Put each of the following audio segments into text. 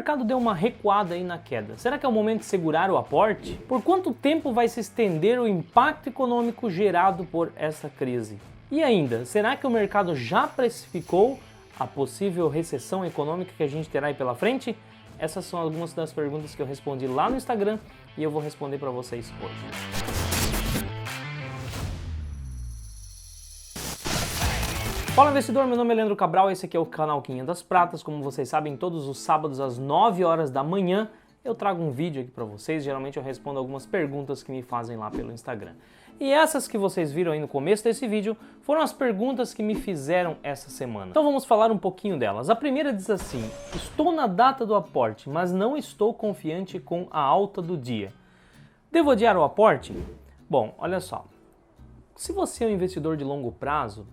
mercado deu uma recuada aí na queda, será que é o momento de segurar o aporte? Por quanto tempo vai se estender o impacto econômico gerado por essa crise? E ainda, será que o mercado já precificou a possível recessão econômica que a gente terá aí pela frente? Essas são algumas das perguntas que eu respondi lá no Instagram e eu vou responder para vocês hoje. Fala investidor, meu nome é Leandro Cabral, esse aqui é o canal 500 Pratas. Como vocês sabem, todos os sábados às 9 horas da manhã eu trago um vídeo aqui para vocês. Geralmente eu respondo algumas perguntas que me fazem lá pelo Instagram. E essas que vocês viram aí no começo desse vídeo foram as perguntas que me fizeram essa semana. Então vamos falar um pouquinho delas. A primeira diz assim: estou na data do aporte, mas não estou confiante com a alta do dia. Devo adiar o aporte? Bom, olha só. Se você é um investidor de longo prazo,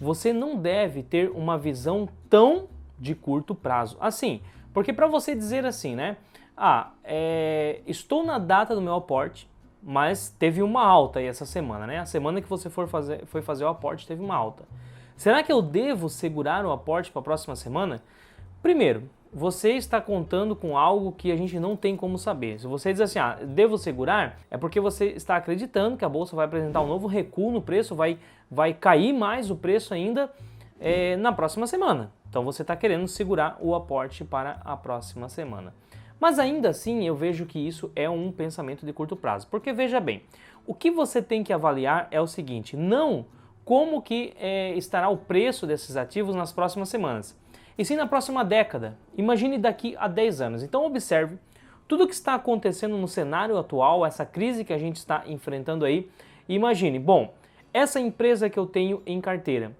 você não deve ter uma visão tão de curto prazo assim, porque para você dizer assim, né? Estou na data do meu aporte, mas teve uma alta aí essa semana, né? A semana que você foi fazer o aporte teve uma alta. Será que eu devo segurar o aporte para a próxima semana? Primeiro, você está contando com algo que a gente não tem como saber. Se você diz assim, devo segurar, é porque você está acreditando que a bolsa vai apresentar um novo recuo no preço, vai cair mais o preço ainda na próxima semana. Então você está querendo segurar o aporte para a próxima semana. Mas ainda assim eu vejo que isso é um pensamento de curto prazo. Porque veja bem, o que você tem que avaliar é o seguinte: não como que estará o preço desses ativos nas próximas semanas, e sim na próxima década. Imagine daqui a 10 anos. Então observe tudo o que está acontecendo no cenário atual, essa crise que a gente está enfrentando aí, e imagine, bom, essa empresa que eu tenho em carteira,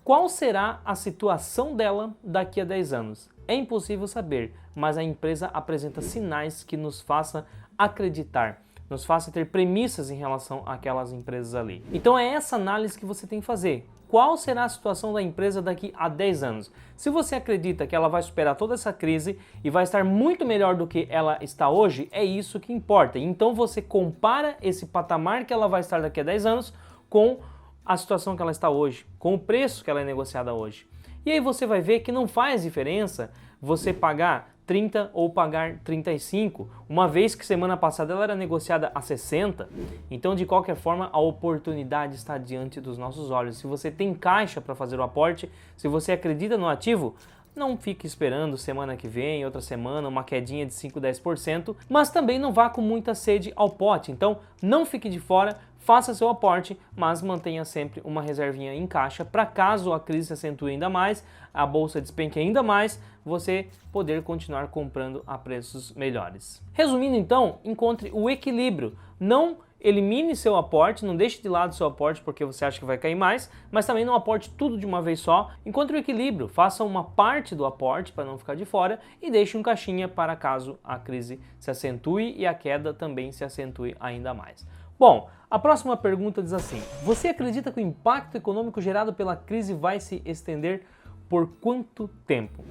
qual será a situação dela daqui a 10 anos? É impossível saber, mas a empresa apresenta sinais que nos faça acreditar, nos faça ter premissas em relação àquelas empresas ali. Então é essa análise que você tem que fazer. Qual será a situação da empresa daqui a 10 anos? Se você acredita que ela vai superar toda essa crise e vai estar muito melhor do que ela está hoje, é isso que importa. Então você compara esse patamar que ela vai estar daqui a 10 anos com a situação que ela está hoje, com o preço que ela é negociada hoje. E aí você vai ver que não faz diferença você pagar 30 ou pagar 35, uma vez que semana passada ela era negociada a 60, então de qualquer forma a oportunidade está diante dos nossos olhos. Se você tem caixa para fazer o aporte, se você acredita no ativo, não fique esperando semana que vem, outra semana, uma quedinha de 5, 10%, mas também não vá com muita sede ao pote. Então não fique de fora, faça seu aporte, mas mantenha sempre uma reservinha em caixa para caso a crise se acentue ainda mais, a bolsa despenque ainda mais, você poder continuar comprando a preços melhores. Resumindo então, encontre o equilíbrio. Não elimine seu aporte, não deixe de lado seu aporte porque você acha que vai cair mais, mas também não aporte tudo de uma vez só. Encontre o equilíbrio, faça uma parte do aporte para não ficar de fora e deixe um caixinha para caso a crise se acentue e a queda também se acentue ainda mais. Bom, a próxima pergunta diz assim: você acredita que o impacto econômico gerado pela crise vai se estender por quanto tempo?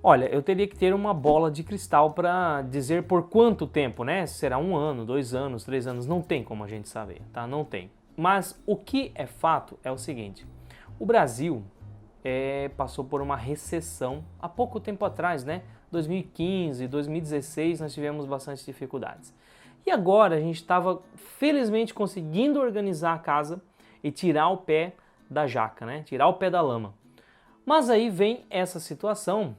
Olha, eu teria que ter uma bola de cristal para dizer por quanto tempo, né? Será 1 ano, 2 anos, 3 anos? Não tem como a gente saber, tá? Não tem. Mas o que é fato é o seguinte: o Brasil passou por uma recessão há pouco tempo atrás, né? 2015, 2016 nós tivemos bastante dificuldades. E agora a gente estava felizmente conseguindo organizar a casa e tirar o pé da jaca, né? Tirar o pé da lama. Mas aí vem essa situação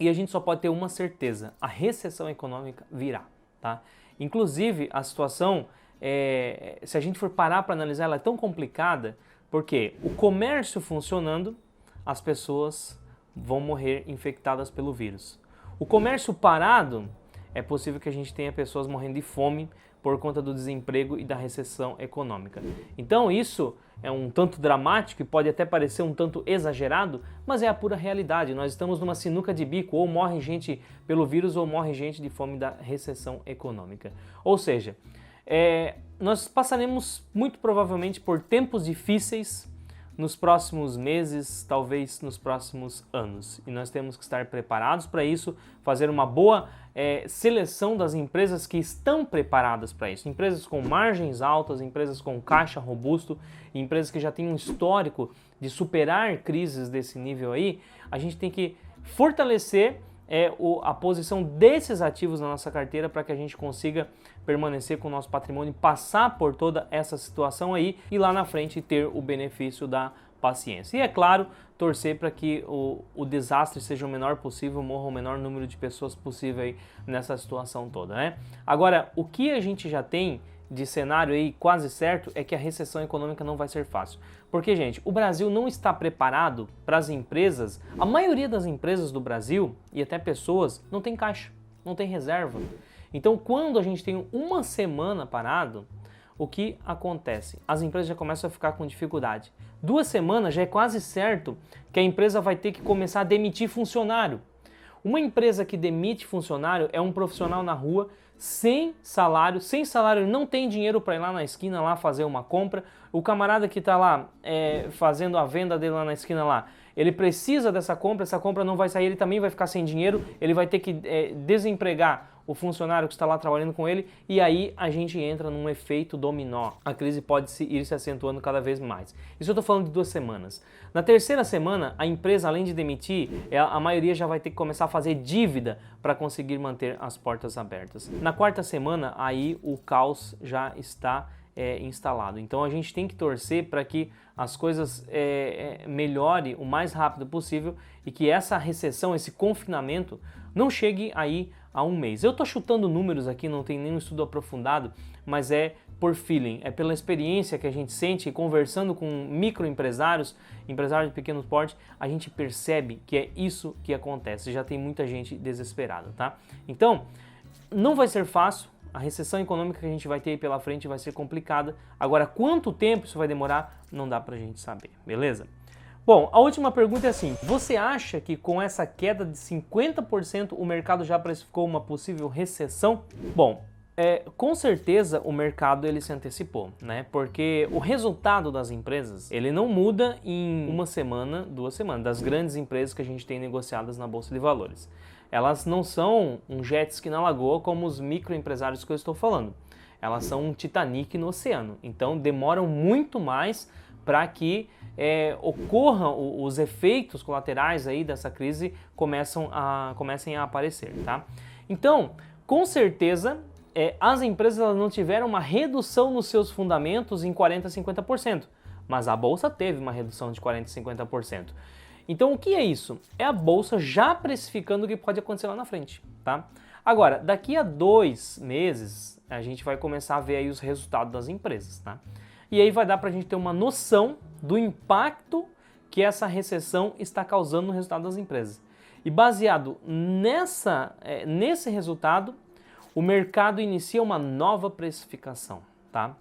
e a gente só pode ter uma certeza: a recessão econômica virá, tá? Inclusive a situação, se a gente for parar para analisar, ela é tão complicada porque o comércio funcionando, as pessoas vão morrer infectadas pelo vírus. O comércio parado, é possível que a gente tenha pessoas morrendo de fome por conta do desemprego e da recessão econômica. Então isso é um tanto dramático e pode até parecer um tanto exagerado, mas é a pura realidade. Nós estamos numa sinuca de bico, ou morre gente pelo vírus ou morre gente de fome da recessão econômica. Ou seja, nós passaremos muito provavelmente por tempos difíceis nos próximos meses, talvez nos próximos anos. E nós temos que estar preparados para isso, fazer uma boa seleção das empresas que estão preparadas para isso. Empresas com margens altas, empresas com caixa robusto, empresas que já têm um histórico de superar crises desse nível aí. A gente tem que fortalecer a posição desses ativos na nossa carteira para que a gente consiga permanecer com o nosso patrimônio, passar por toda essa situação aí e lá na frente ter o benefício da paciência. E é claro, torcer para que o desastre seja o menor possível, morra o menor número de pessoas possível aí nessa situação toda, né? Agora, o que a gente já tem de cenário aí quase certo é que a recessão econômica não vai ser fácil. Porque, gente, o Brasil não está preparado para as empresas, a maioria das empresas do Brasil e até pessoas não tem caixa, não tem reserva. Então, quando a gente tem uma semana parado, o que acontece? As empresas já começam a ficar com dificuldade. 2 semanas já é quase certo que a empresa vai ter que começar a demitir funcionário. Uma empresa que demite funcionário é um profissional na rua sem salário ele não tem dinheiro para ir lá na esquina lá fazer uma compra. O camarada que está lá fazendo a venda dele lá na esquina lá, ele precisa dessa compra, essa compra não vai sair, ele também vai ficar sem dinheiro, ele vai ter que desempregar o funcionário que está lá trabalhando com ele, e aí a gente entra num efeito dominó. A crise pode ir se acentuando cada vez mais. Isso eu estou falando de 2 semanas. Na terceira semana, a empresa, além de demitir, a maioria já vai ter que começar a fazer dívida para conseguir manter as portas abertas. Na quarta semana, aí o caos já está instalado. Então a gente tem que torcer para que as coisas melhorem o mais rápido possível e que essa recessão, esse confinamento, não chegue aí a 1 mês. Eu estou chutando números aqui, não tem nenhum estudo aprofundado, mas é por feeling, é pela experiência que a gente sente e conversando com microempresários, empresários de pequeno porte, a gente percebe que é isso que acontece. Já tem muita gente desesperada, tá? Então, não vai ser fácil. A recessão econômica que a gente vai ter aí pela frente vai ser complicada. Agora, quanto tempo isso vai demorar, não dá pra gente saber, beleza? Bom, a última pergunta é assim, você acha que com essa queda de 50% o mercado já precificou uma possível recessão? Bom, com certeza o mercado ele se antecipou, né? Porque o resultado das empresas, ele não muda em 1 semana, 2 semanas, das grandes empresas que a gente tem negociadas na Bolsa de Valores. Elas não são um jet ski na lagoa como os microempresários que eu estou falando. Elas são um Titanic no oceano, então demoram muito mais para que ocorram os efeitos colaterais aí dessa crise comecem a aparecer, tá? Então, com certeza, as empresas elas não tiveram uma redução nos seus fundamentos em 40% a 50%, mas a Bolsa teve uma redução de 40% a 50%. Então, o que é isso? É a Bolsa já precificando o que pode acontecer lá na frente, tá? Agora, daqui a 2 meses, a gente vai começar a ver aí os resultados das empresas, tá? E aí vai dar pra gente ter uma noção do impacto que essa recessão está causando no resultado das empresas. E baseado nesse resultado, o mercado inicia uma nova precificação, tá?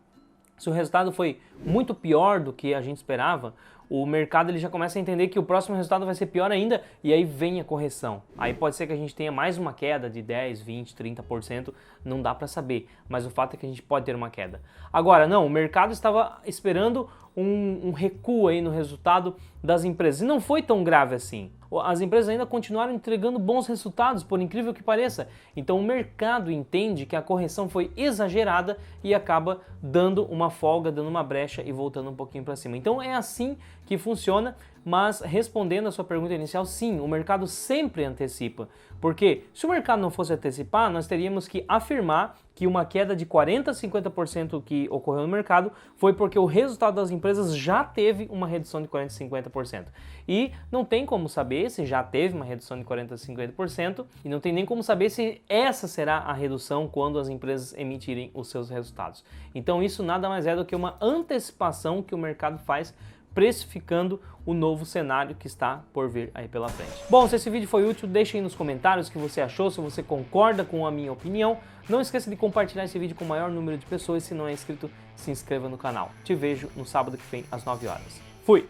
Se o resultado foi muito pior do que a gente esperava, o mercado ele já começa a entender que o próximo resultado vai ser pior ainda e aí vem a correção. Aí pode ser que a gente tenha mais uma queda de 10, 20, 30%, não dá para saber, mas o fato é que a gente pode ter uma queda. Agora, não, o mercado estava esperando um recuo aí no resultado das empresas e não foi tão grave assim. As empresas ainda continuaram entregando bons resultados, por incrível que pareça. Então o mercado entende que a correção foi exagerada e acaba dando uma folga, dando uma brecha e voltando um pouquinho para cima. Então é assim que funciona, mas respondendo a sua pergunta inicial, sim, o mercado sempre antecipa. Porque se o mercado não fosse antecipar, nós teríamos que afirmar que uma queda de 40% a 50% que ocorreu no mercado foi porque o resultado das empresas já teve uma redução de 40% a 50%. E não tem como saber se já teve uma redução de 40% a 50% e não tem nem como saber se essa será a redução quando as empresas emitirem os seus resultados. Então isso nada mais é do que uma antecipação que o mercado faz precificando o novo cenário que está por vir aí pela frente. Bom, se esse vídeo foi útil, deixe aí nos comentários o que você achou, se você concorda com a minha opinião. Não esqueça de compartilhar esse vídeo com o maior número de pessoas e se não é inscrito, se inscreva no canal. Te vejo no sábado que vem às 9 horas. Fui!